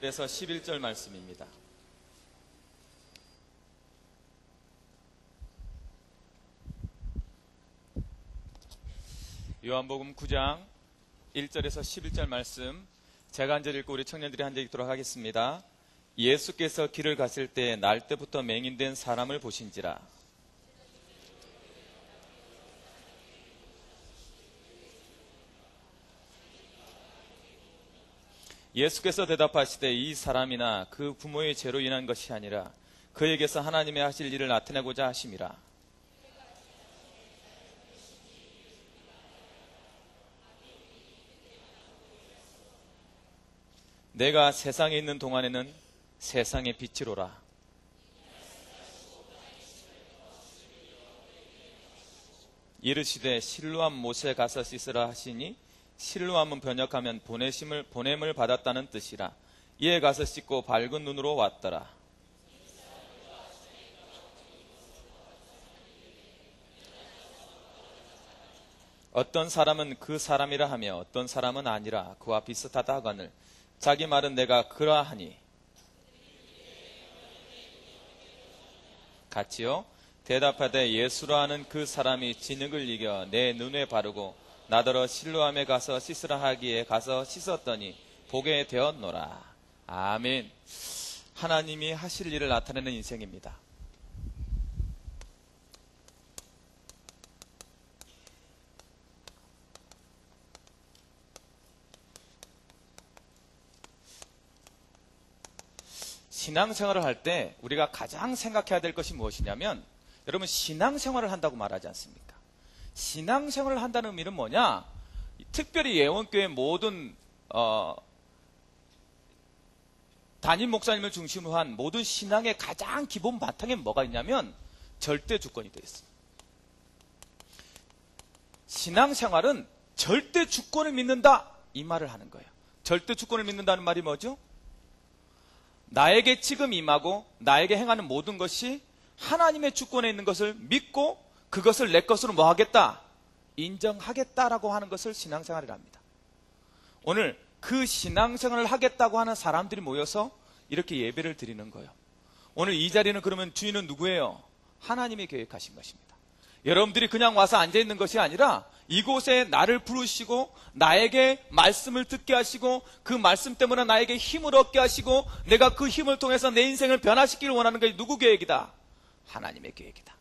1절에서 11절 말씀입니다. 요한복음 9장 1절에서 11절 말씀, 제가 한 절 읽고 우리 청년들이 한 절 읽도록 하겠습니다. 예수께서 길을 가실 때 날 때부터 맹인된 사람을 보신지라. 예수께서 대답하시되 이 사람이나 그 부모의 죄로 인한 것이 아니라 그에게서 하나님의 하실 일을 나타내고자 하심이라. 내가 세상에 있는 동안에는 세상의 빛이로라. 이르시되 실로암 못에 가서 씻으라 하시니 실로암은 번역하면 보냄을 받았다는 뜻이라. 이에 가서 씻고 밝은 눈으로 왔더라. 어떤 사람은 그 사람이라 하며 어떤 사람은 아니라 그와 비슷하다 하거늘 자기 말은 내가 그러하니 같이요. 대답하되 예수라 하는 그 사람이 진흙을 이겨 내 눈에 바르고 나더러 실로암에 가서 씻으라 하기에 가서 씻었더니 보게 되었노라. 아멘. 하나님이 하실 일을 나타내는 인생입니다. 신앙생활을 할 때 우리가 가장 생각해야 될 것이 무엇이냐면, 여러분 신앙생활을 한다고 말하지 않습니까? 신앙생활을 한다는 의미는 뭐냐? 특별히 예원교회 모든 담임 목사님을 중심으로 한 모든 신앙의 가장 기본 바탕에 뭐가 있냐면 절대 주권이 되어 있습니다. 신앙생활은 절대 주권을 믿는다, 이 말을 하는 거예요. 절대 주권을 믿는다는 말이 뭐죠? 나에게 지금 임하고 나에게 행하는 모든 것이 하나님의 주권에 있는 것을 믿고 그것을 내 것으로 뭐 하겠다? 인정하겠다라고 하는 것을 신앙생활이랍니다. 오늘 그 신앙생활을 하겠다고 하는 사람들이 모여서 이렇게 예배를 드리는 거예요. 오늘 이 자리는 그러면 주인은 누구예요? 하나님이 계획하신 것입니다. 여러분들이 그냥 와서 앉아있는 것이 아니라 이곳에 나를 부르시고 나에게 말씀을 듣게 하시고 그 말씀 때문에 나에게 힘을 얻게 하시고 내가 그 힘을 통해서 내 인생을 변화시키길 원하는 것이 누구 계획이다? 하나님의 계획이다.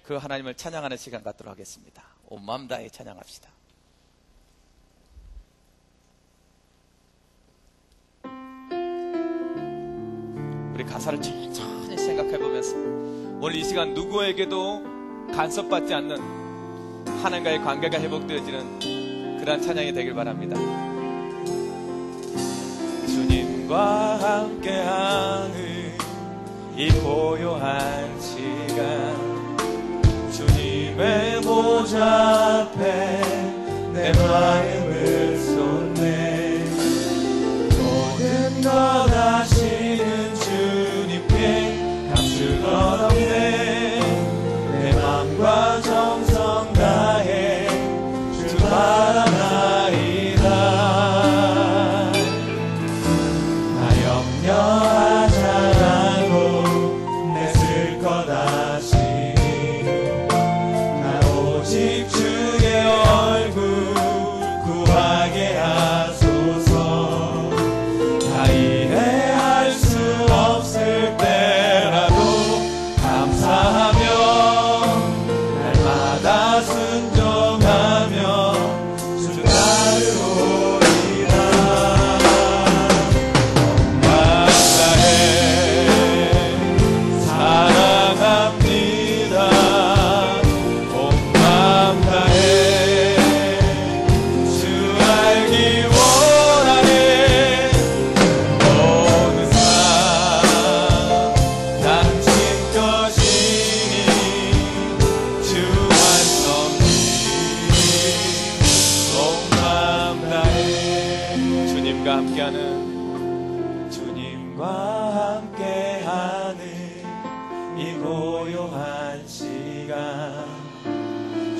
그 하나님을 찬양하는 시간 갖도록 하겠습니다. 온 마음 다해 찬양합시다. 우리 가사를 천천히 생각해보면서 오늘 이 시간 누구에게도 간섭받지 않는 하나님과의 관계가 회복되어지는 그러한 찬양이 되길 바랍니다. 주님과 함께하는 이 고요한 시간, 주님의 보좌 앞에 내 마음을 쏟네. 모든 것 아시는 주님께 감출 것 없네. 내 맘과 정성 다해 주 바라나이다. 나 염려하지 않고 내 쓸 것 아시니 나 오직 주의 얼굴 구하게 하소서. 다 이해할 수 없을 때라도 감사하며 날마다 순종하며 주 따르오리라. 온 마음 다해 사랑합니다. 온 마음 다해 주 알기 원하네. 모든 삶 당신 것이니 주 완성이 온 마음 다해. 주님과 함께하는 이 고요한 시간,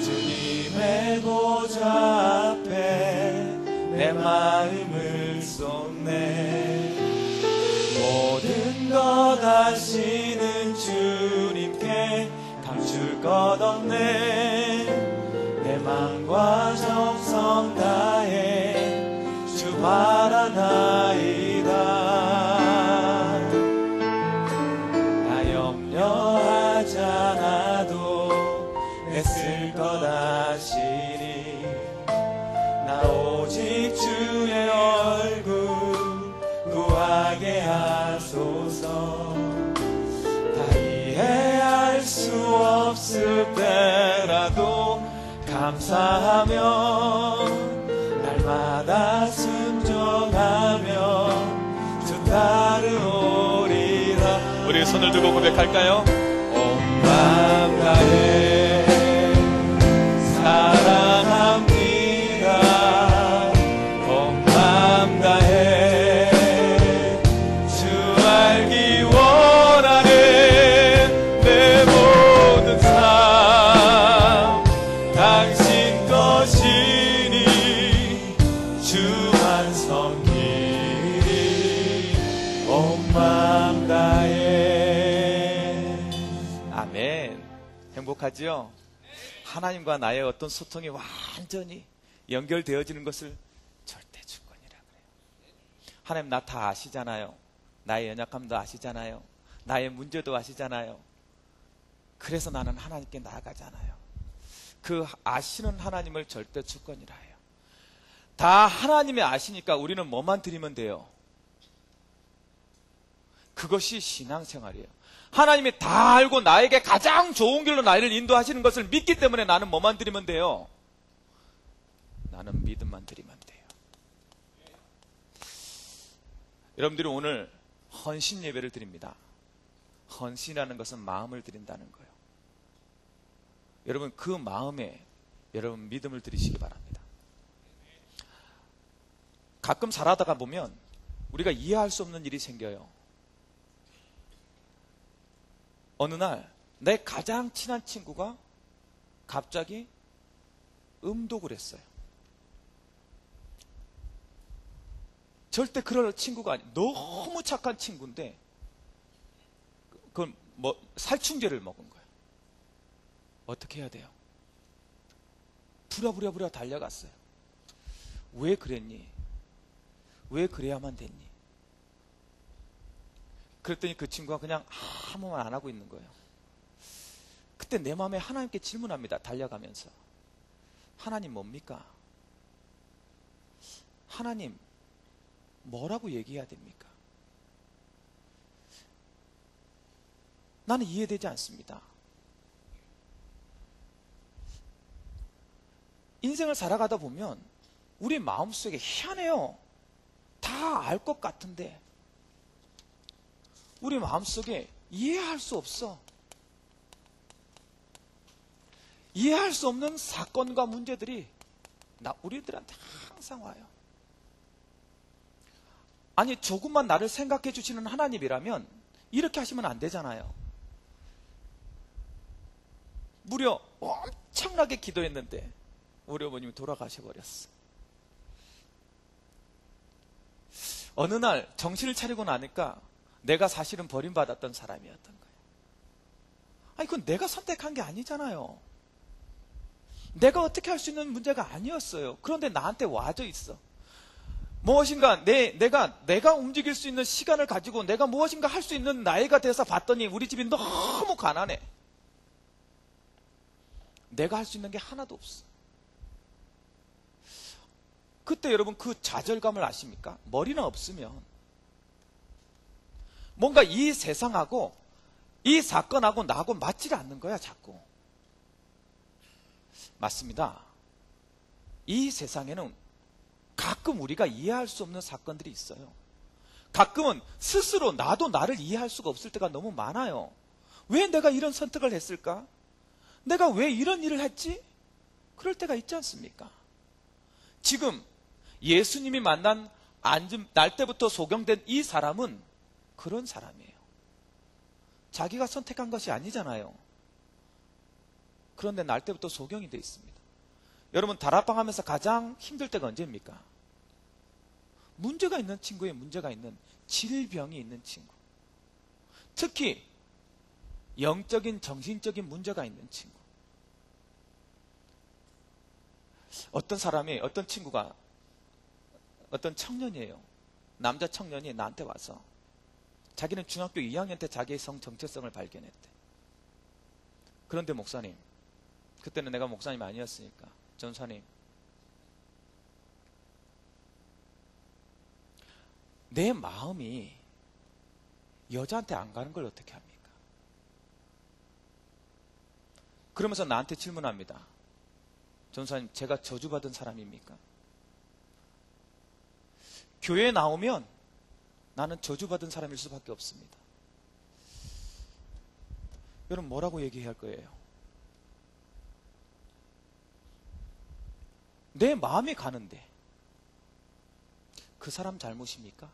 주님의 보좌 앞에 내 마음을 쏟네. 되시는 주님께 감출 것 없네. 내 맘과 정성 다해 주 바라나이다. 나 염려하지 않아도 애쓸 것 아시니 나 오직 주의 얼굴 구하게 하소서. 다 이해할 수 없을 때라도 감사하며 날마다 순종하며 주 따르오리라. 우리 손을 들고 고백할까요? 온 마음 다해 사랑합니다. 온 마음 다해 주 알기 원하는 내 모든 삶 당신 것이니 주만 섬기리 온 마음 다해. 아멘. 행복하지요? 하나님과 나의 어떤 소통이 완전히 연결되어지는 것을 절대주권이라 그래요. 하나님 나 다 아시잖아요. 나의 연약함도 아시잖아요. 나의 문제도 아시잖아요. 그래서 나는 하나님께 나아가잖아요. 그 아시는 하나님을 절대주권이라 해요. 다 하나님이 아시니까 우리는 뭐만 드리면 돼요? 그것이 신앙생활이에요. 하나님이 다 알고 나에게 가장 좋은 길로 나를 인도하시는 것을 믿기 때문에 나는 뭐만 드리면 돼요? 나는 믿음만 드리면 돼요. 여러분들이 오늘 헌신 예배를 드립니다. 헌신이라는 것은 마음을 드린다는 거예요. 여러분 그 마음에 여러분 믿음을 드리시기 바랍니다. 가끔 살아다가 보면 우리가 이해할 수 없는 일이 생겨요. 어느 날 내 가장 친한 친구가 갑자기 음독을 했어요. 절대 그럴 친구가 아니에요. 너무 착한 친구인데 그건 뭐 살충제를 먹은 거예요. 어떻게 해야 돼요? 부랴부랴 달려갔어요. 왜 그랬니? 왜 그래야만 됐니? 그랬더니 그 친구가 그냥 아무 말 안 하고 있는 거예요. 그때 내 마음에 하나님께 질문합니다. 달려가면서. 하나님 뭡니까? 하나님 뭐라고 얘기해야 됩니까? 나는 이해되지 않습니다. 인생을 살아가다 보면 우리 마음속에 희한해요. 다 알 것 같은데 우리 마음속에 이해할 수 없어. 이해할 수 없는 사건과 문제들이 우리들한테 항상 와요. 아니 조금만 나를 생각해 주시는 하나님이라면 이렇게 하시면 안 되잖아요. 무려 엄청나게 기도했는데 우리 어머님이 돌아가셔버렸어. 어느 날 정신을 차리고 나니까 내가 사실은 버림받았던 사람이었던 거예요. 아니 그건 내가 선택한 게 아니잖아요. 내가 어떻게 할 수 있는 문제가 아니었어요. 그런데 나한테 와져 있어. 무엇인가 내가 움직일 수 있는 시간을 가지고 내가 무엇인가 할 수 있는 나이가 돼서 봤더니 우리 집이 너무 가난해. 내가 할 수 있는 게 하나도 없어. 그때 여러분 그 좌절감을 아십니까? 머리는 없으면 뭔가 이 세상하고 이 사건하고 나하고 맞지를 않는 거야 자꾸. 맞습니다. 이 세상에는 가끔 우리가 이해할 수 없는 사건들이 있어요. 가끔은 스스로 나도 나를 이해할 수가 없을 때가 너무 많아요. 왜 내가 이런 선택을 했을까? 내가 왜 이런 일을 했지? 그럴 때가 있지 않습니까? 지금 예수님이 만난 날 때부터 소경된 이 사람은 그런 사람이에요. 자기가 선택한 것이 아니잖아요. 그런데 날 때부터 소경이 되어 있습니다. 여러분 다락방 하면서 가장 힘들 때가 언제입니까? 문제가 있는 친구의 문제가 있는 질병이 있는 친구. 특히 영적인 정신적인 문제가 있는 친구. 어떤 사람이, 어떤 친구가, 어떤 청년이에요. 남자 청년이 나한테 와서 자기는 중학교 2학년 때 자기의 성 정체성을 발견했대. 그런데 목사님, 그때는 내가 목사님 아니었으니까, 전사님, 내 마음이 여자한테 안 가는 걸 어떻게 합니까? 그러면서 나한테 질문합니다. 전사님, 제가 저주받은 사람입니까? 교회에 나오면 나는 저주받은 사람일 수밖에 없습니다. 여러분, 뭐라고 얘기할 거예요? 내 마음이 가는데 그 사람 잘못입니까?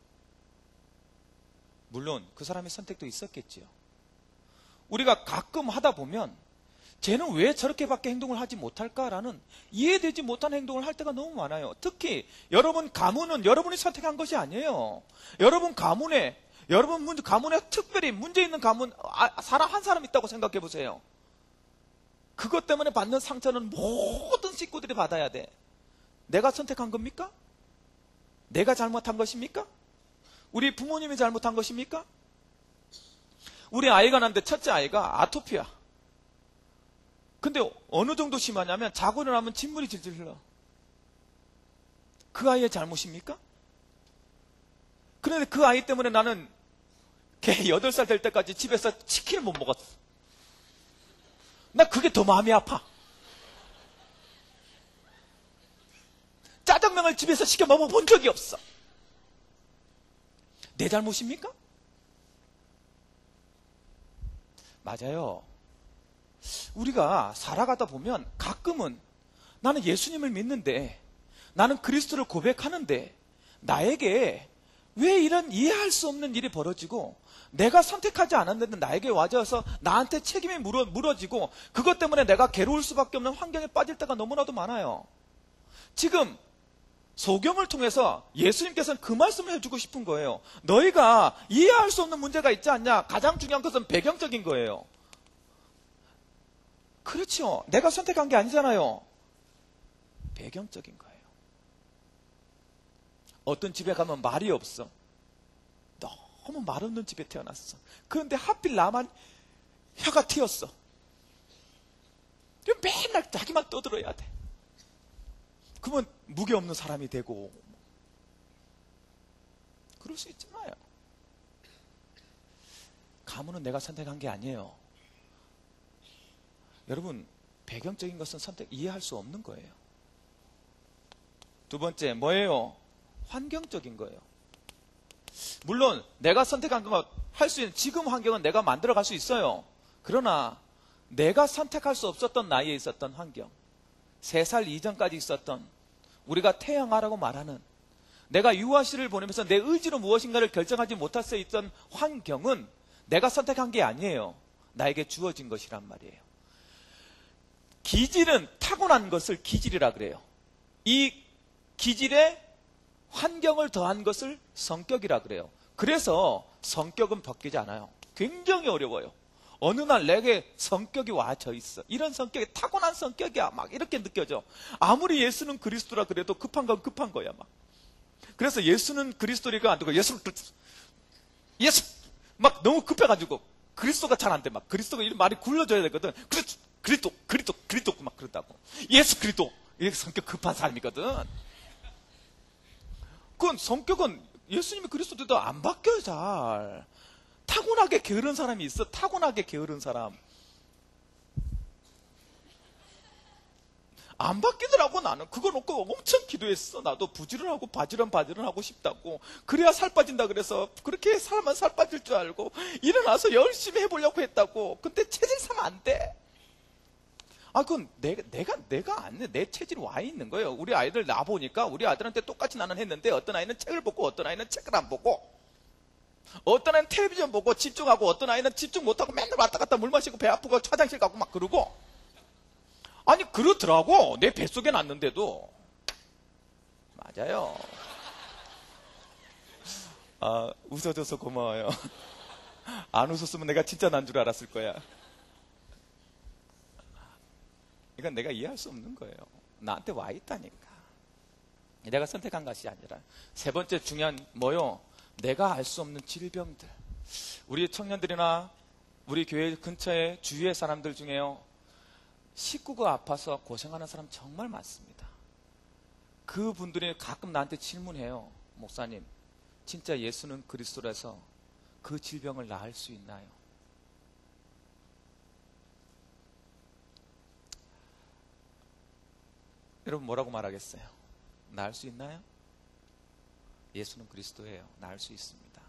물론 그 사람의 선택도 있었겠지요. 우리가 가끔 하다 보면 쟤는 왜 저렇게밖에 행동을 하지 못할까라는 이해되지 못한 행동을 할 때가 너무 많아요. 특히 여러분 가문은 여러분이 선택한 것이 아니에요. 여러분 가문에 특별히 문제 있는 가문, 사람 한 사람 있다고 생각해 보세요. 그것 때문에 받는 상처는 모든 식구들이 받아야 돼. 내가 선택한 겁니까? 내가 잘못한 것입니까? 우리 부모님이 잘못한 것입니까? 우리 아이가 낳는데 첫째 아이가 아토피야. 근데 어느 정도 심하냐면 자고 일어나면 진물이 질질 흘러. 그 아이의 잘못입니까? 그런데 그 아이 때문에 나는 걔 8살 될 때까지 집에서 치킨을 못 먹었어. 나 그게 더 마음이 아파. 짜장면을 집에서 시켜 먹어본 적이 없어. 내 잘못입니까? 맞아요. 우리가 살아가다 보면 가끔은 나는 예수님을 믿는데, 나는 그리스도를 고백하는데 나에게 왜 이런 이해할 수 없는 일이 벌어지고 내가 선택하지 않았는데 나에게 와져서 나한테 책임이 물어지고 그것 때문에 내가 괴로울 수밖에 없는 환경에 빠질 때가 너무나도 많아요. 지금 소경을 통해서 예수님께서는 그 말씀을 해주고 싶은 거예요. 너희가 이해할 수 없는 문제가 있지 않냐? 가장 중요한 것은 배경적인 거예요. 그렇죠. 내가 선택한 게 아니잖아요. 배경적인 거예요. 어떤 집에 가면 말이 없어. 너무 말 없는 집에 태어났어. 그런데 하필 나만 혀가 튀었어. 맨날 자기만 떠들어야 돼. 그러면 무게 없는 사람이 되고 그럴 수 있잖아요. 가문은 내가 선택한 게 아니에요. 여러분, 배경적인 것은 이해할 수 없는 거예요. 두 번째, 뭐예요? 환경적인 거예요. 물론 내가 선택한 것 할 수 있는 지금 환경은 내가 만들어갈 수 있어요. 그러나 내가 선택할 수 없었던 나이에 있었던 환경, 3살 이전까지 있었던, 우리가 태양아라고 말하는, 내가 유아시를 보내면서 내 의지로 무엇인가를 결정하지 못할 수 있던 환경은 내가 선택한 게 아니에요. 나에게 주어진 것이란 말이에요. 기질은 타고난 것을 기질이라 그래요. 이 기질에 환경을 더한 것을 성격이라 그래요. 그래서 성격은 바뀌지 않아요. 굉장히 어려워요. 어느 날 내게 성격이 와져 있어. 이런 성격이 타고난 성격이야. 막 이렇게 느껴져. 아무리 예수는 그리스도라 그래도 급한 건 급한 거야. 막. 그래서 예수는 그리스도리가 안 되고 예수 막 너무 급해가지고 그리스도가 잘 안 돼. 막 그리스도가 이런 말이 굴러져야 되거든. 그리스도 막 그런다고. 예수 그리스도 이렇게 성격 급한 사람이거든. 그건 성격은 예수님이 그리스도도 안 바뀌어요. 잘. 타고나게 게으른 사람이 있어. 타고나게 게으른 사람. 안 바뀌더라고. 나는 그거 놓고 엄청 기도했어. 나도 부지런하고 바지런하고 싶다고. 그래야 살 빠진다 그래서 그렇게 살면 살 빠질 줄 알고 일어나서 열심히 해보려고 했다고. 근데 체질상 안 돼. 그건 내가 안 돼. 내 체질이 와 있는 거예요. 우리 아이들 놔보니까 우리 아들한테 똑같이 나는 했는데 어떤 아이는 책을 보고 어떤 아이는 책을 안 보고 어떤 아이는 텔레비전 보고 집중하고 어떤 아이는 집중 못하고 맨날 왔다 갔다 물 마시고 배 아프고 화장실 가고 막 그러고. 아니 그렇더라고. 내 뱃속에 났는데도. 맞아요. 웃어줘서 고마워요. 안 웃었으면 내가 진짜 난 줄 알았을 거야. 이건 내가 이해할 수 없는 거예요. 나한테 와 있다니까. 내가 선택한 것이 아니라. 세 번째 중요한 뭐요? 내가 알 수 없는 질병들. 우리 청년들이나 우리 교회 근처에 주위의 사람들 중에요, 식구가 아파서 고생하는 사람 정말 많습니다. 그분들이 가끔 나한테 질문해요. 목사님, 진짜 예수는 그리스도라서 그 질병을 나을 수 있나요? 여러분 뭐라고 말하겠어요? 나을 수 있나요? 예수는 그리스도예요. 나을 수 있습니다.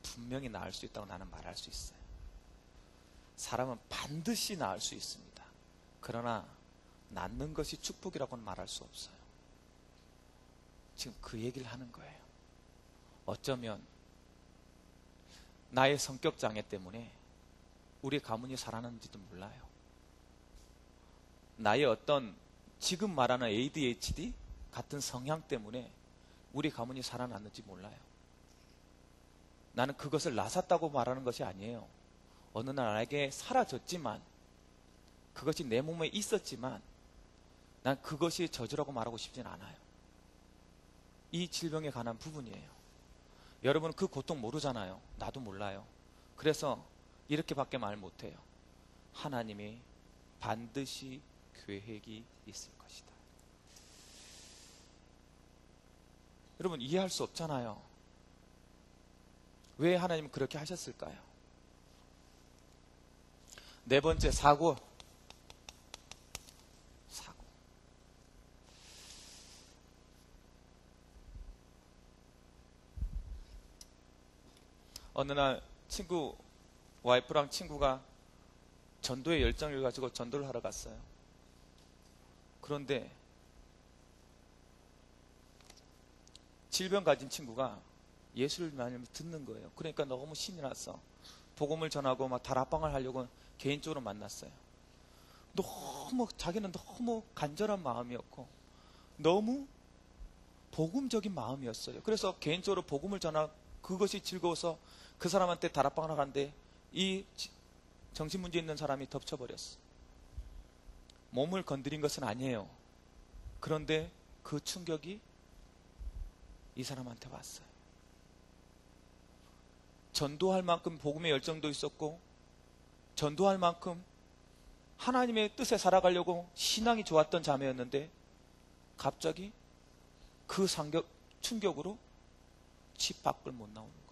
분명히 나을 수 있다고 나는 말할 수 있어요. 사람은 반드시 나을 수 있습니다. 그러나 낫는 것이 축복이라고는 말할 수 없어요. 지금 그 얘기를 하는 거예요. 어쩌면 나의 성격 장애 때문에 우리 가문이 살아났는지도 몰라요. 나의 어떤 지금 말하는 ADHD 같은 성향 때문에 우리 가문이 살아났는지 몰라요. 나는 그것을 나섰다고 말하는 것이 아니에요. 어느 날 나에게 사라졌지만, 그것이 내 몸에 있었지만 난 그것이 저주라고 말하고 싶진 않아요. 이 질병에 관한 부분이에요. 여러분은 그 고통 모르잖아요. 나도 몰라요. 그래서 이렇게밖에 말 못해요. 하나님이 반드시 계획이 있을 것이다. 여러분 이해할 수 없잖아요. 왜 하나님은 그렇게 하셨을까요? 네 번째, 사고. 어느 날 와이프랑 친구가 전도의 열정을 가지고 전도를 하러 갔어요. 그런데 질병 가진 친구가 예수를 많이 듣는 거예요. 그러니까 너무 신이 났어. 복음을 전하고 막 다락방을 하려고 개인적으로 만났어요. 자기는 너무 간절한 마음이었고 너무 복음적인 마음이었어요. 그래서 개인적으로 복음을 전하고 그것이 즐거워서 그 사람한테 다락방을 하는데 이 정신문제 있는 사람이 덮쳐버렸어. 몸을 건드린 것은 아니에요. 그런데 그 충격이 이 사람한테 왔어요. 전도할 만큼 복음의 열정도 있었고 전도할 만큼 하나님의 뜻에 살아가려고 신앙이 좋았던 자매였는데 갑자기 그 충격으로 집 밖을 못 나오는 거예요.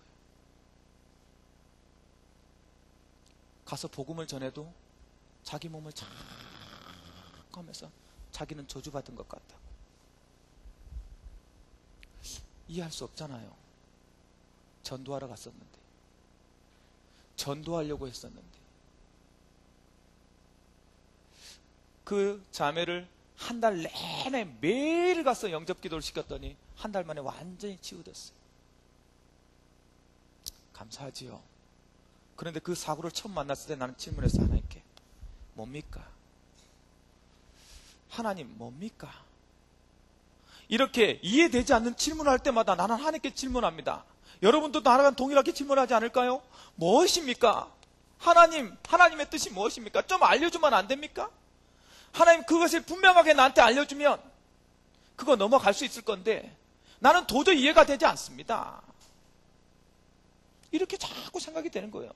가서 복음을 전해도 자기 몸을 착 하면서 자기는 저주받은 것 같다고. 이해할 수 없잖아요. 전도하러 갔었는데, 전도하려고 했었는데, 그 자매를 한 달 내내 매일 가서 영접 기도를 시켰더니 한 달 만에 완전히 치유됐어요. 감사하지요. 그런데 그 사고를 처음 만났을 때 나는 질문했어요. 하나님께 뭡니까? 하나님 뭡니까? 이렇게 이해되지 않는 질문을 할 때마다 나는 하나님께 질문합니다. 여러분도 나랑 동일하게 질문하지 않을까요? 무엇입니까? 하나님의 뜻이 무엇입니까? 좀 알려주면 안 됩니까? 하나님 그것을 분명하게 나한테 알려주면 그거 넘어갈 수 있을 건데 나는 도저히 이해가 되지 않습니다. 이렇게 자꾸 생각이 되는 거예요.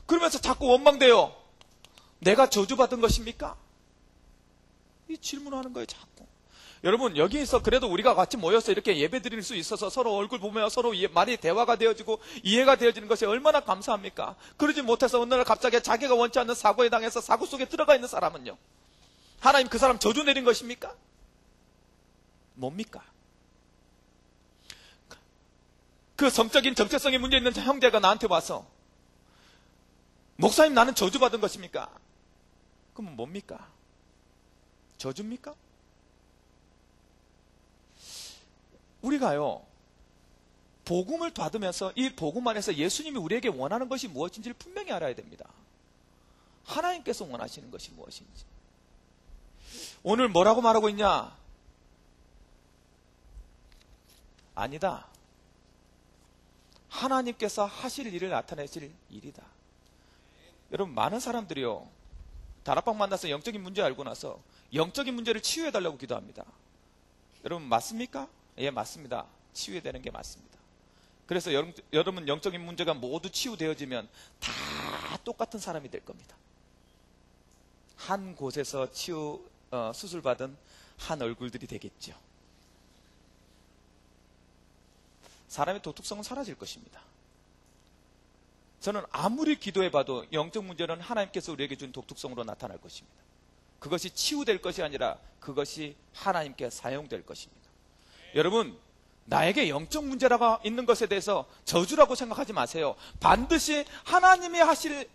그러면서 자꾸 원망돼요. 내가 저주받은 것입니까? 이 질문하는 거예요, 자꾸. 여러분, 여기에서 그래도 우리가 같이 모여서 이렇게 예배 드릴 수 있어서 서로 얼굴 보며 서로 말이 대화가 되어지고 이해가 되어지는 것이 얼마나 감사합니까? 그러지 못해서 어느 날 갑자기 자기가 원치 않는 사고에 당해서 사고 속에 들어가 있는 사람은요. 하나님 그 사람 저주 내린 것입니까? 뭡니까? 그 성적인 정체성에 문제 있는 형제가 나한테 와서 목사님 나는 저주받은 것입니까? 그럼 뭡니까? 저주입니까? 우리가요 복음을 받으면서 이 복음 안에서 예수님이 우리에게 원하는 것이 무엇인지를 분명히 알아야 됩니다. 하나님께서 원하시는 것이 무엇인지. 오늘 뭐라고 말하고 있냐? 아니다. 하나님께서 하실 일을 나타내실 일이다. 여러분, 많은 사람들이요, 다락방 만나서 영적인 문제 알고 나서 영적인 문제를 치유해달라고 기도합니다. 여러분, 맞습니까? 예, 맞습니다. 치유되는 게 맞습니다. 그래서 여러분 영적인 문제가 모두 치유되어지면 다 똑같은 사람이 될 겁니다. 한 곳에서 수술받은 한 얼굴들이 되겠죠. 사람의 독특성은 사라질 것입니다. 저는 아무리 기도해봐도 영적 문제는 하나님께서 우리에게 준 독특성으로 나타날 것입니다. 그것이 치유될 것이 아니라 그것이 하나님께 사용될 것입니다. 여러분, 나에게 영적 문제라가 있는 것에 대해서 저주라고 생각하지 마세요. 반드시 하나님이 하실,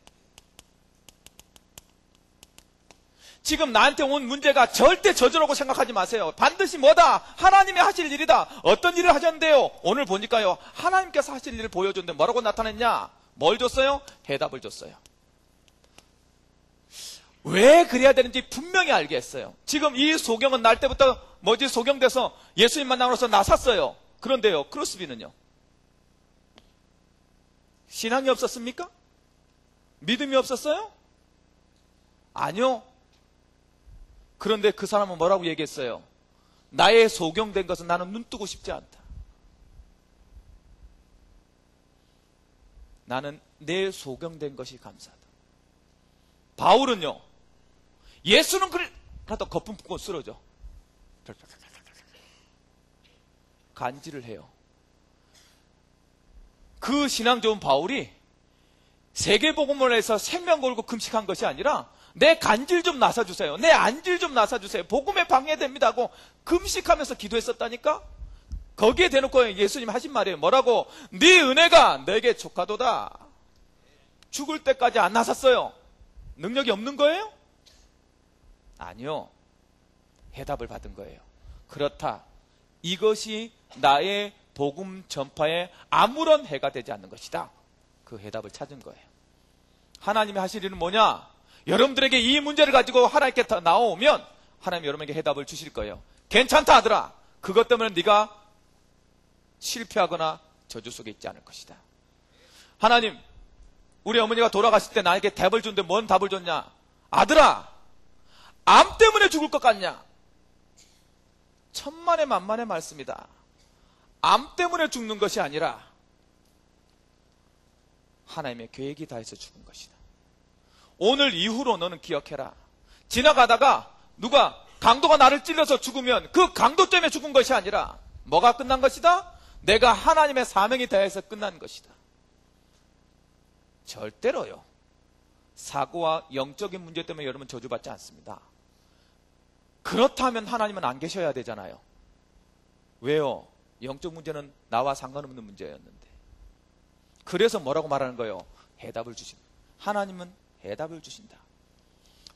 지금 나한테 온 문제가 절대 저주라고 생각하지 마세요. 반드시 뭐다? 하나님이 하실 일이다. 어떤 일을 하셨는데요? 오늘 보니까요, 하나님께서 하실 일을 보여줬는데 뭐라고 나타냈냐? 뭘 줬어요? 해답을 줬어요. 왜 그래야 되는지 분명히 알겠어요. 지금 이 소경은 날 때부터 소경돼서 예수님 만나고서 나섰어요. 그런데요, 크로스비는요? 신앙이 없었습니까? 믿음이 없었어요? 아니요. 그런데 그 사람은 뭐라고 얘기했어요? 나의 소경된 것은 나는 눈 뜨고 싶지 않다. 나는 내 소경된 것이 감사하다. 바울은요, 예수는 그래도 거품 품고 쓰러져. 간질을 해요. 그 신앙 좋은 바울이 세계복음을 해서 생명 걸고 금식한 것이 아니라 내 간질 좀 나사주세요. 내 안질 좀 나사주세요. 복음에 방해됩니다 하고 금식하면서 기도했었다니까? 거기에 대놓고 예수님 하신 말이에요. 뭐라고? 네 은혜가 내게 족하도다. 죽을 때까지 안 나섰어요. 능력이 없는 거예요? 아니요. 해답을 받은 거예요. 그렇다. 이것이 나의 복음 전파에 아무런 해가 되지 않는 것이다. 그 해답을 찾은 거예요. 하나님이 하실 일은 뭐냐? 여러분들에게 이 문제를 가지고 하나님께 나오면 하나님이 여러분에게 해답을 주실 거예요. 괜찮다 하더라. 그것 때문에 네가 실패하거나 저주 속에 있지 않을 것이다. 하나님, 우리 어머니가 돌아가실 때 나에게 답을 줬는데 뭔 답을 줬냐? 아들아, 암 때문에 죽을 것 같냐? 천만의 만만의 말씀이다. 암 때문에 죽는 것이 아니라 하나님의 계획이 다해서 죽은 것이다. 오늘 이후로 너는 기억해라. 지나가다가 누가 강도가 나를 찔러서 죽으면 그 강도 때문에 죽은 것이 아니라 뭐가 끝난 것이다? 내가 하나님의 사명이 다해서 끝난 것이다. 절대로요, 사고와 영적인 문제 때문에 여러분 저주받지 않습니다. 그렇다면 하나님은 안 계셔야 되잖아요. 왜요? 영적 문제는 나와 상관없는 문제였는데. 그래서 뭐라고 말하는 거예요? 해답을 주신다. 하나님은 해답을 주신다.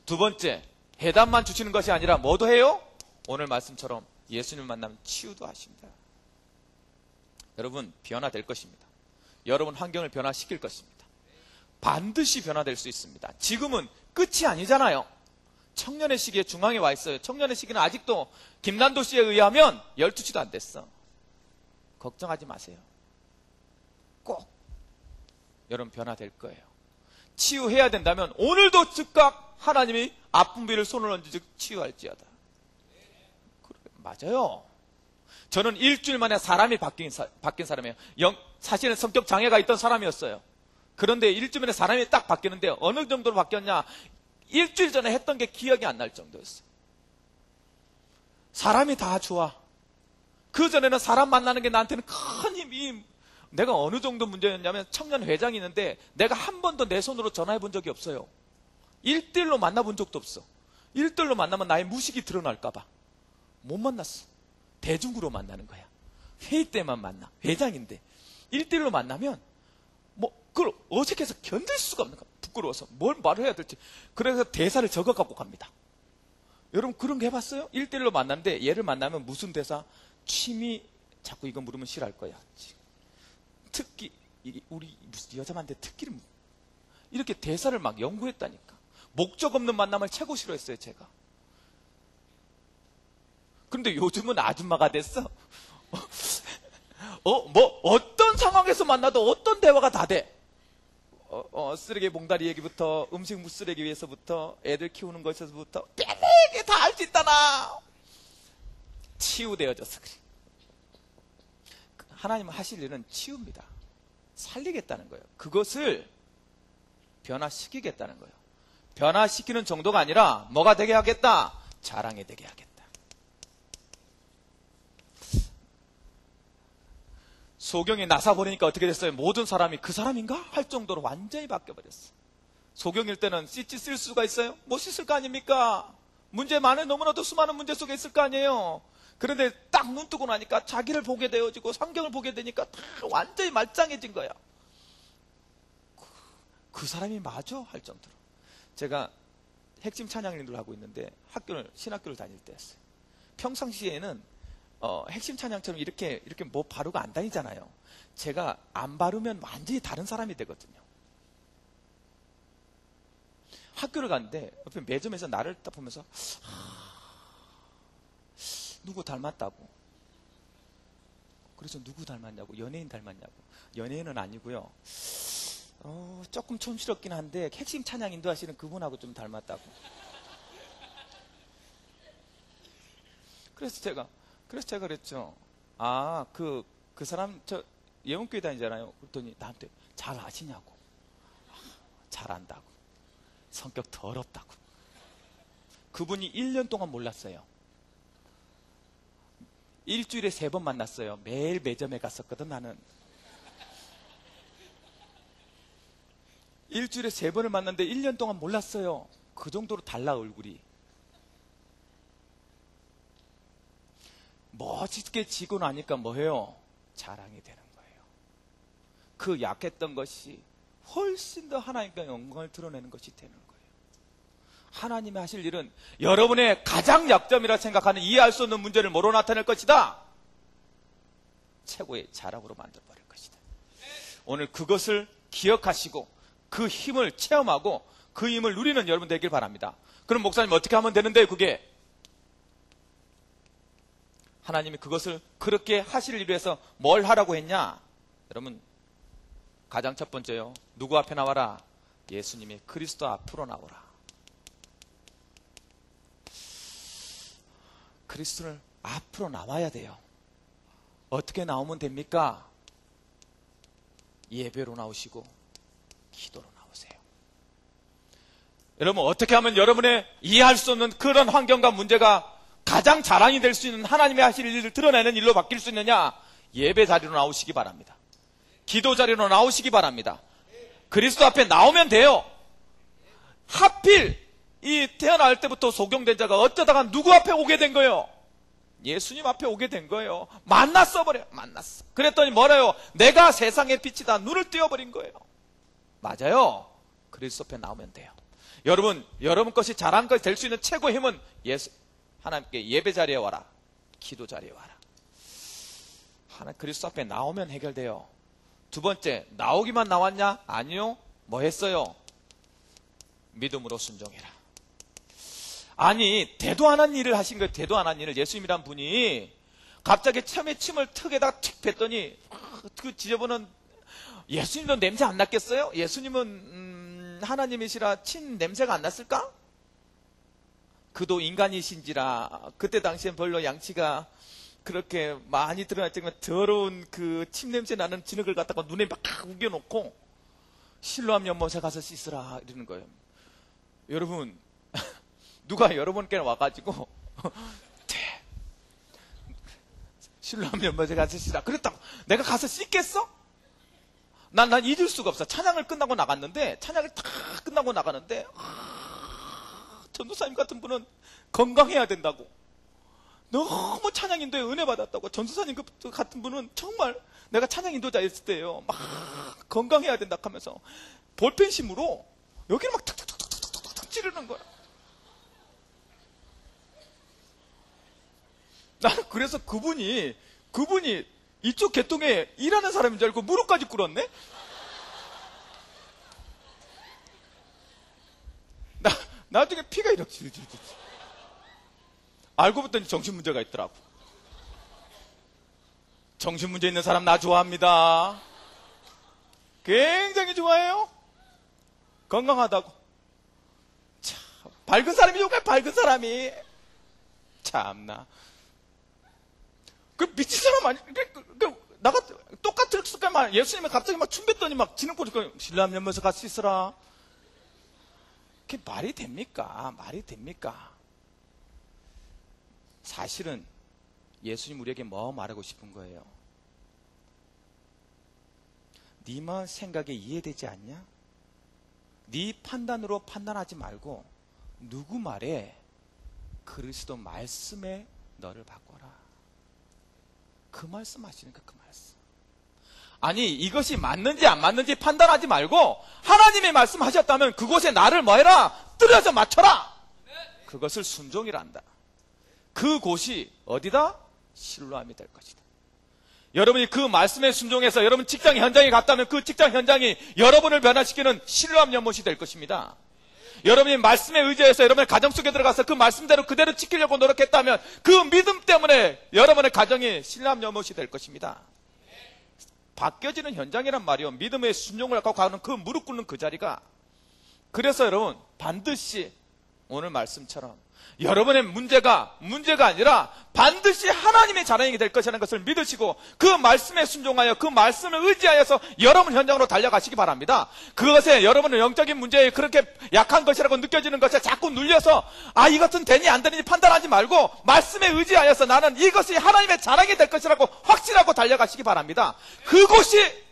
두 번째, 해답만 주시는 것이 아니라 뭐도 해요? 오늘 말씀처럼 예수님 만나면 치유도 하십니다. 여러분, 변화될 것입니다. 여러분 환경을 변화시킬 것입니다. 반드시 변화될 수 있습니다. 지금은 끝이 아니잖아요. 청년의 시기에 중앙에 와 있어요. 청년의 시기는 아직도 김난도 씨에 의하면 12시도 안 됐어. 걱정하지 마세요. 꼭 여러분 변화될 거예요. 치유해야 된다면 오늘도 즉각 하나님이 아픈 비를 손을 얹어 치유할지어다. 맞아요. 저는 일주일 만에 사람이 바뀐 사람이에요. 사실은 성격 장애가 있던 사람이었어요. 그런데 일주일 만에 사람이 딱 바뀌는데 어느 정도로 바뀌었냐? 일주일 전에 했던 게 기억이 안 날 정도였어요. 사람이 다 좋아. 그전에는 사람 만나는 게 나한테는 큰 힘이, 내가 어느 정도 문제였냐면 청년 회장이 있는데 내가 한 번도 내 손으로 전화해 본 적이 없어요. 1대1로 만나본 적도 없어. 1대1로 만나면 나의 무식이 드러날까봐 못 만났어. 대중으로 만나는 거야. 회의 때만 만나. 회장인데 1대1로 만나면 그걸 어색해서 견딜 수가 없는 거야. 부끄러워서 뭘 말을 해야 될지. 그래서 대사를 적어 갖고 갑니다. 여러분 그런 거 해봤어요? 1대1로 만났는데 얘를 만나면 무슨 대사? 취미 자꾸 이거 물으면 싫어할 거야. 특기, 우리 무슨 여자만데 특기를 이렇게 대사를 막 연구했다니까. 목적 없는 만남을 최고 싫어했어요, 제가. 그런데 요즘은 아줌마가 됐어. 어떤 상황에서 만나도 어떤 대화가 다 돼. 쓰레기 봉다리 얘기부터 음식 쓰레기 위해서부터 애들 키우는 것에서부터 빼내게 다 할 수 있다나. 치유되어져서 그래. 하나님은 하실 일은 치유입니다. 살리겠다는 거예요. 그것을 변화시키겠다는 거예요. 변화시키는 정도가 아니라 뭐가 되게 하겠다? 자랑이 되게 하겠다. 소경이 나사버리니까 어떻게 됐어요? 모든 사람이 그 사람인가? 할 정도로 완전히 바뀌어버렸어. 소경일 때는 씻지 쓸 수가 있어요? 못 씻을 거 아닙니까? 문제 많은 너무나도 수많은 문제 속에 있을 거 아니에요? 그런데 딱 눈 뜨고 나니까 자기를 보게 되어지고 성경을 보게 되니까 다 완전히 말짱해진 거야. 그 사람이 맞아? 할 정도로. 제가 핵심 찬양인들 하고 있는데 신학교를 다닐 때였어요. 평상시에는 핵심 찬양처럼 이렇게 뭐 바르고 안 다니잖아요. 제가 안 바르면 완전히 다른 사람이 되거든요. 학교를 갔는데 옆에 매점에서 나를 딱 보면서 누구 닮았다고. 그래서 누구 닮았냐고. 연예인 닮았냐고. 연예인은 아니고요. 조금 촌스럽긴 한데 핵심 찬양 인도하시는 그분하고 좀 닮았다고. 그래서 제가 그랬죠. 그 사람 저 예원교회 다니잖아요. 그랬더니 나한테 잘 아시냐고. 잘 안다고. 성격 더럽다고. 그분이 1년 동안 몰랐어요. 일주일에 3번 만났어요. 매일 매점에 갔었거든 나는. 일주일에 3번을 만났는데 1년 동안 몰랐어요. 그 정도로 달라 얼굴이. 멋있게 지고 나니까 뭐해요? 자랑이 되는 거예요. 그 약했던 것이 훨씬 더 하나님께 영광을 드러내는 것이 되는 거예요. 하나님이 하실 일은 여러분의 가장 약점이라 생각하는 이해할 수 없는 문제를 뭐로 나타낼 것이다? 최고의 자랑으로 만들어버릴 것이다. 오늘 그것을 기억하시고 그 힘을 체험하고 그 힘을 누리는 여러분 되길 바랍니다. 그럼 목사님 어떻게 하면 되는데 그게? 하나님이 그것을 그렇게 하실 일을 위해서 뭘 하라고 했냐? 여러분 가장 첫 번째요. 누구 앞에 나와라? 예수님의 그리스도 앞으로 나오라. 그리스도를 앞으로 나와야 돼요. 어떻게 나오면 됩니까? 예배로 나오시고 기도로 나오세요. 여러분 어떻게 하면 여러분의 이해할 수 없는 그런 환경과 문제가 가장 자랑이 될 수 있는 하나님의 하실 일을 드러내는 일로 바뀔 수 있느냐? 예배 자리로 나오시기 바랍니다. 기도 자리로 나오시기 바랍니다. 그리스도 앞에 나오면 돼요. 하필 이 태어날 때부터 소경된 자가 어쩌다가 누구 앞에 오게 된 거예요? 예수님 앞에 오게 된 거예요. 만났어. 그랬더니 뭐래요? 내가 세상의 빛이다. 눈을 띄워버린 거예요. 맞아요. 그리스도 앞에 나오면 돼요. 여러분 것이 자랑 것이 될 수 있는 최고의 힘은 하나님께 예배 자리에 와라. 기도 자리에 와라. 그리스도 앞에 나오면 해결돼요. 두 번째, 나오기만 나왔냐? 아니요. 뭐 했어요? 믿음으로 순종해라. 아니, 대도 안 한 일을 하신 거예요. 대도 안 한 일을. 예수님이란 분이 갑자기 처음에 침을 턱에다 툭 뱉더니 그 지저분한 예수님도 냄새 안 났겠어요? 예수님은 하나님이시라 침 냄새가 안 났을까? 그도 인간이신지라 그때 당시엔 별로 양치가 그렇게 많이 드러났지만 더러운 그 침 냄새 나는 진흙을 갖다가 눈에 막 우겨놓고 실로암 연못에 가서 씻으라 이러는 거예요. 여러분 누가 여러분께 와가지고 실로암 연못에 가서 씻으라 그랬다고 내가 가서 씻겠어? 난 잊을 수가 없어. 찬양을 끝나고 나갔는데 찬양을 다 끝나고 나가는데 전도사님 같은 분은 건강해야 된다고. 너무 찬양 인도에 은혜 받았다고. 전도사님 같은 분은 정말 내가 찬양 인도자였을 때예요. 막 건강해야 된다 하면서 볼펜심으로 여기를 막 툭툭툭툭툭툭 찌르는 거야. 나는 그래서 그분이 이쪽 계통에 일하는 사람인 줄 알고 무릎까지 꿇었네? 나중에 피가 이렇게 알고 봤더니 정신문제가 있더라고. 정신 문제 있는 사람 나 좋아합니다. 굉장히 좋아해요. 건강하다고. 참, 밝은 사람이 좋아요. 밝은 사람이. 참나. 그 미친 사람 아니, 나가 똑같을 만 예수님이 갑자기 막 춤뱉더니 막 지능 보니까 신랑 연면서 같이 있어라. 그게 말이 됩니까? 말이 됩니까? 사실은 예수님 우리에게 뭐 말하고 싶은 거예요? 네 마음 생각에 이해되지 않냐? 네 판단으로 판단하지 말고 누구 말에? 그리스도 말씀에 너를 바꿔라. 그 말씀 하시니까 그 말씀. 아니 이것이 맞는지 안 맞는지 판단하지 말고 하나님의 말씀 하셨다면 그곳에 나를 뭐해라? 뜨려서 맞춰라. 그것을 순종이란다. 그곳이 어디다? 실로암이 될 것이다. 여러분이 그 말씀에 순종해서 여러분 직장 현장에 갔다면 그 직장 현장이 여러분을 변화시키는 실로암 연못이 될 것입니다. 여러분이 말씀에 의지해서 여러분의 가정 속에 들어가서 그 말씀대로 그대로 지키려고 노력했다면 그 믿음 때문에 여러분의 가정이 실로암 연못이 될 것입니다. 바뀌어지는 현장이란 말이요. 믿음의 순종을 갖고 가는 그 무릎 꿇는 그 자리가. 그래서 여러분 반드시 오늘 말씀처럼 여러분의 문제가 아니라 반드시 하나님의 자랑이 될 것이라는 것을 믿으시고 그 말씀에 순종하여 그 말씀을 의지하여서 여러분 현장으로 달려가시기 바랍니다. 그것에 여러분의 영적인 문제에 그렇게 약한 것이라고 느껴지는 것에 자꾸 눌려서 이것은 되니 안 되니 판단하지 말고 말씀에 의지하여서 나는 이것이 하나님의 자랑이 될 것이라고 확신하고 달려가시기 바랍니다. 그곳이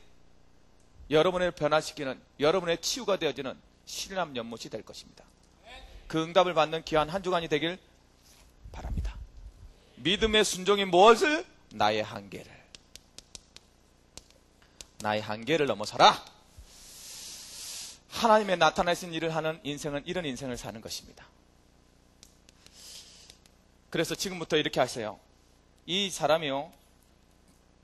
여러분을 변화시키는 여러분의 치유가 되어지는 신람 연못이 될 것입니다. 그 응답을 받는 귀한 한 주간이 되길 바랍니다. 믿음의 순종이 무엇을? 나의 한계를 넘어서라. 하나님의 나타나신 일을 하는 인생은 이런 인생을 사는 것입니다. 그래서 지금부터 이렇게 하세요. 이 사람이요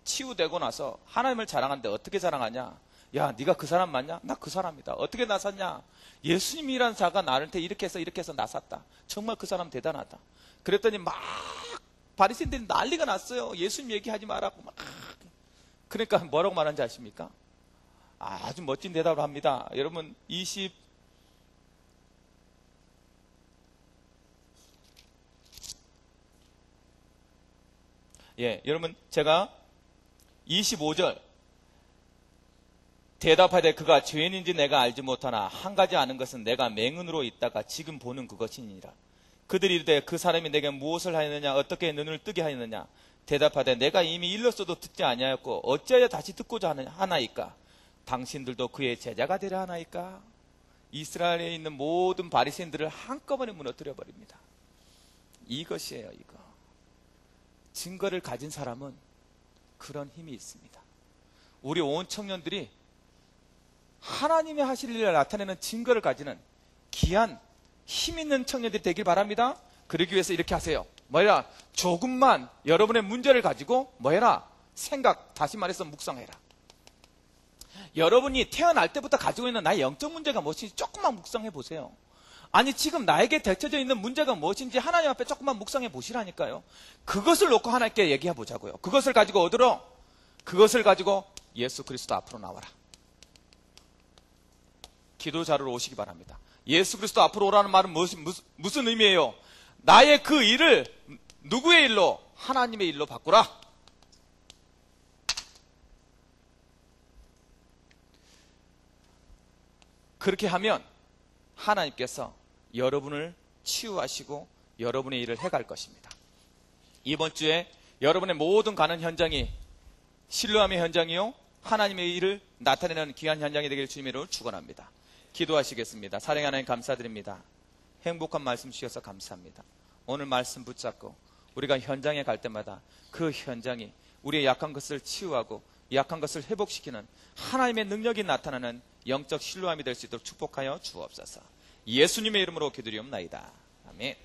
치유되고 나서 하나님을 자랑하는데 어떻게 자랑하냐? 야, 네가 그 사람 맞냐? 나 그 사람이다. 어떻게 나 샀냐? 예수님이란 자가 나한테 이렇게 해서 나 샀다. 정말 그 사람 대단하다. 그랬더니 막 바리새인들이 난리가 났어요. 예수님 얘기하지 말라고 막. 그러니까 뭐라고 말하는지 아십니까? 아주 멋진 대답을 합니다. 여러분 여러분 제가 25절 대답하되 그가 죄인인지 내가 알지 못하나 한 가지 아는 것은 내가 맹인으로 있다가 지금 보는 그것이니라. 그들이 이르되 그 사람이 내게 무엇을 하였느냐 어떻게 눈을 뜨게 하였느냐 대답하되 내가 이미 일렀어도 듣지 아니하였고 어찌하여 다시 듣고자 하나이까. 당신들도 그의 제자가 되려 하나이까. 이스라엘에 있는 모든 바리새인들을 한꺼번에 무너뜨려 버립니다. 이것이에요. 이거 증거를 가진 사람은 그런 힘이 있습니다. 우리 온 청년들이 하나님의 하실 일을 나타내는 증거를 가지는 귀한 힘 있는 청년들이 되길 바랍니다. 그러기 위해서 이렇게 하세요. 뭐라? 조금만 여러분의 문제를 가지고 뭐해라? 다시 말해서 묵상해라. 여러분이 태어날 때부터 가지고 있는 나의 영적 문제가 무엇인지 조금만 묵상해 보세요. 아니 지금 나에게 닥쳐져 있는 문제가 무엇인지 하나님 앞에 조금만 묵상해 보시라니까요. 그것을 놓고 하나님께 얘기해 보자고요. 그것을 가지고 어디로? 그것을 가지고 예수 그리스도 앞으로 나와라. 기도 자료로 오시기 바랍니다. 예수 그리스도 앞으로 오라는 말은 무슨 의미예요? 나의 그 일을 누구의 일로? 하나님의 일로 바꾸라. 그렇게 하면 하나님께서 여러분을 치유하시고 여러분의 일을 해갈 것입니다. 이번 주에 여러분의 모든 가는 현장이 실로암의 현장이요 하나님의 일을 나타내는 귀한 현장이 되길 주님으로 축원합니다. 기도하시겠습니다. 사랑하는 하나님 감사드립니다. 행복한 말씀 주셔서 감사합니다. 오늘 말씀 붙잡고 우리가 현장에 갈 때마다 그 현장이 우리의 약한 것을 치유하고 약한 것을 회복시키는 하나님의 능력이 나타나는 영적 실로암이 될 수 있도록 축복하여 주옵소서. 예수님의 이름으로 기도드리옵나이다. 아멘.